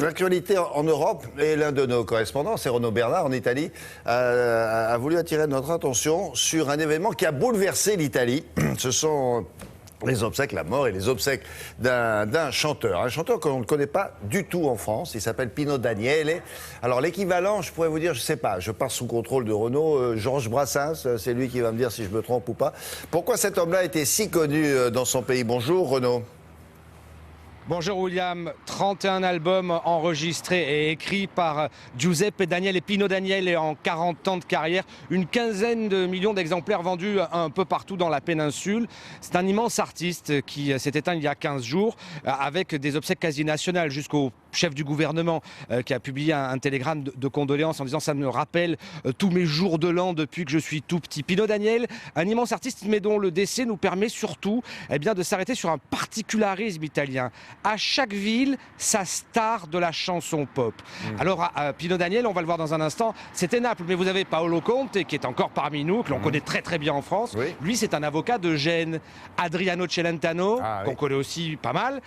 L'actualité en Europe, et l'un de nos correspondants, c'est Renaud Bernard en Italie, a voulu attirer notre attention sur un événement qui a bouleversé l'Italie. Ce sont les obsèques, la mort et les obsèques d'un chanteur. Un chanteur qu'on ne connaît pas du tout en France, il s'appelle Pino Daniele. Alors l'équivalent, je pourrais vous dire, je ne sais pas, je pars sous contrôle de Renaud, Georges Brassens, c'est lui qui va me dire si je me trompe ou pas. Pourquoi cet homme-là était si connu dans son pays? Bonjour Renaud. Bonjour William, 31 albums enregistrés et écrits par Giuseppe Daniele et Pino Daniele en 40 ans de carrière, une quinzaine de millions d'exemplaires vendus un peu partout dans la péninsule. C'est un immense artiste qui s'est éteint il y a 15 jours avec des obsèques quasi nationales jusqu'au chef du gouvernement qui a publié un télégramme de condoléances en disant ça me rappelle tous mes jours de l'an depuis que je suis tout petit. Pino Daniele, un immense artiste mais dont le décès nous permet surtout de s'arrêter sur un particularisme italien. À chaque ville, sa star de la chanson pop. Alors, Pino Daniele, on va le voir dans un instant, c'était Naples. Mais vous avez Paolo Conte, qui est encore parmi nous, que l'on connaît très très bien en France. Oui. Lui, c'est un avocat de Gênes. Adriano Celentano, qu'on connaît aussi pas mal,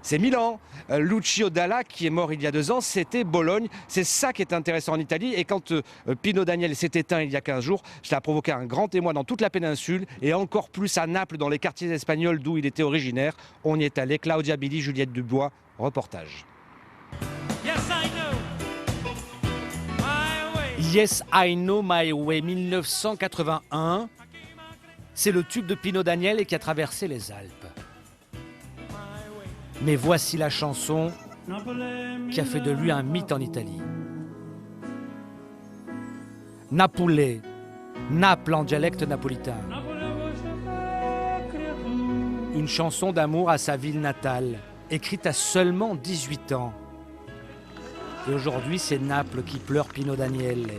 c'est Milan. Lucio Dalla, qui est mort il y a 2 ans, c'était Bologne. C'est ça qui est intéressant en Italie. Et quand Pino Daniele s'est éteint il y a 15 jours, cela a provoqué un grand émoi dans toute la péninsule et encore plus à Naples, dans les quartiers espagnols d'où il était originaire. On y est allé. Claudia Billy, Juliette Dubois, reportage. Yes, I know my way, 1981. C'est le tube de Pino Daniele qui a traversé les Alpes. Mais voici la chanson qui a fait de lui un mythe en Italie. Napoli, Naples en dialecte napolitain. Une chanson d'amour à sa ville natale, écrite à seulement 18 ans. Et aujourd'hui, c'est Naples qui pleure Pino Daniele.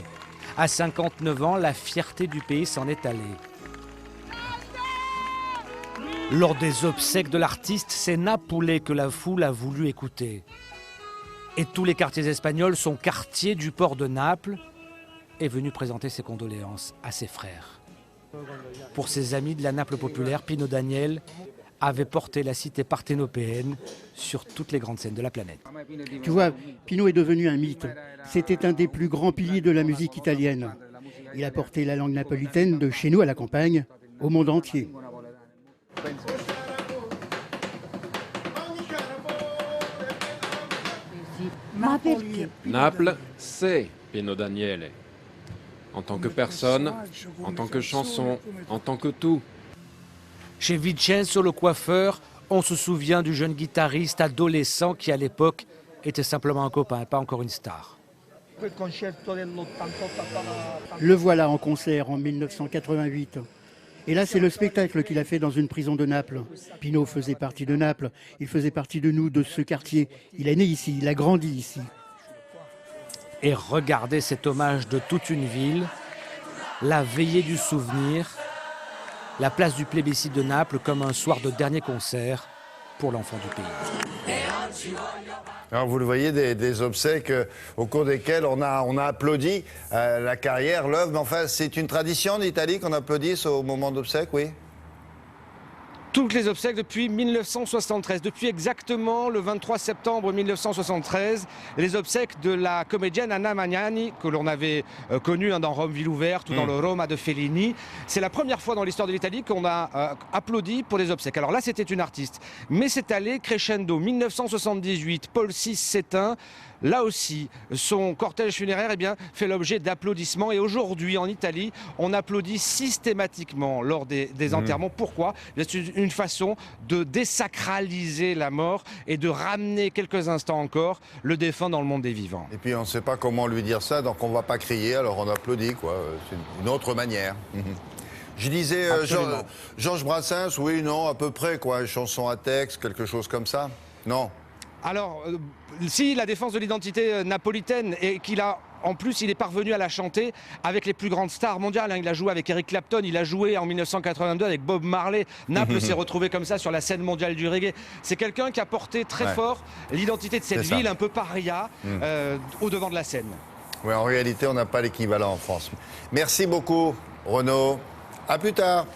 À 59 ans, la fierté du pays s'en est allée. Lors des obsèques de l'artiste, c'est Napoli que la foule a voulu écouter. Et tous les quartiers espagnols, son quartier du port de Naples, est venu présenter ses condoléances à ses frères. Pour ses amis de la Naples populaire, Pino Daniele avait porté la cité parthénopéenne sur toutes les grandes scènes de la planète. Tu vois, Pino est devenu un mythe. C'était un des plus grands piliers de la musique italienne. Il a porté la langue napolitaine de chez nous à la campagne, au monde entier. Naples, c'est Pino Daniele. En tant que personne, en tant que chanson, en tant que tout. Chez Vincenzo le coiffeur, on se souvient du jeune guitariste adolescent qui à l'époque était simplement un copain, pas encore une star. Le voilà en concert en 1988. Et là, c'est le spectacle qu'il a fait dans une prison de Naples. Pino faisait partie de Naples, il faisait partie de nous, de ce quartier. Il est né ici, il a grandi ici. Et regardez cet hommage de toute une ville, la veillée du souvenir, la place du plébiscite de Naples comme un soir de dernier concert pour l'enfant du pays. Alors vous le voyez, des obsèques au cours desquelles on a applaudi la carrière, l'œuvre. Mais enfin, c'est une tradition en Italie qu'on applaudisse au moment d'obsèques, oui? Toutes les obsèques depuis 1973, depuis exactement le 23 septembre 1973, les obsèques de la comédienne Anna Magnani, que l'on avait connue dans Rome ville ouverte ou dans le Roma de Fellini. C'est la première fois dans l'histoire de l'Italie qu'on a applaudi pour les obsèques. Alors là, c'était une artiste, mais c'est allé crescendo. 1978, Paul VI s'éteint. Là aussi, son cortège funéraire fait l'objet d'applaudissements. Et aujourd'hui, en Italie, on applaudit systématiquement lors des enterrements. Pourquoi? C'est une façon de désacraliser la mort et de ramener quelques instants encore le défunt dans le monde des vivants. Et puis on ne sait pas comment lui dire ça, donc on ne va pas crier, alors on applaudit, quoi. C'est une autre manière. Je disais, Georges Brassens, oui, non, à peu près, quoi. Une chanson à texte, quelque chose comme ça? Non. Alors, si la défense de l'identité napolitaine et qu'il a, en plus, il est parvenu à la chanter avec les plus grandes stars mondiales. Il a joué avec Eric Clapton, il a joué en 1982 avec Bob Marley. Naples s'est retrouvé comme ça sur la scène mondiale du reggae. C'est quelqu'un qui a porté très fort l'identité de cette ville, un peu paria, au devant de la scène. Oui, en réalité, on n'a pas l'équivalent en France. Merci beaucoup, Renaud. À plus tard.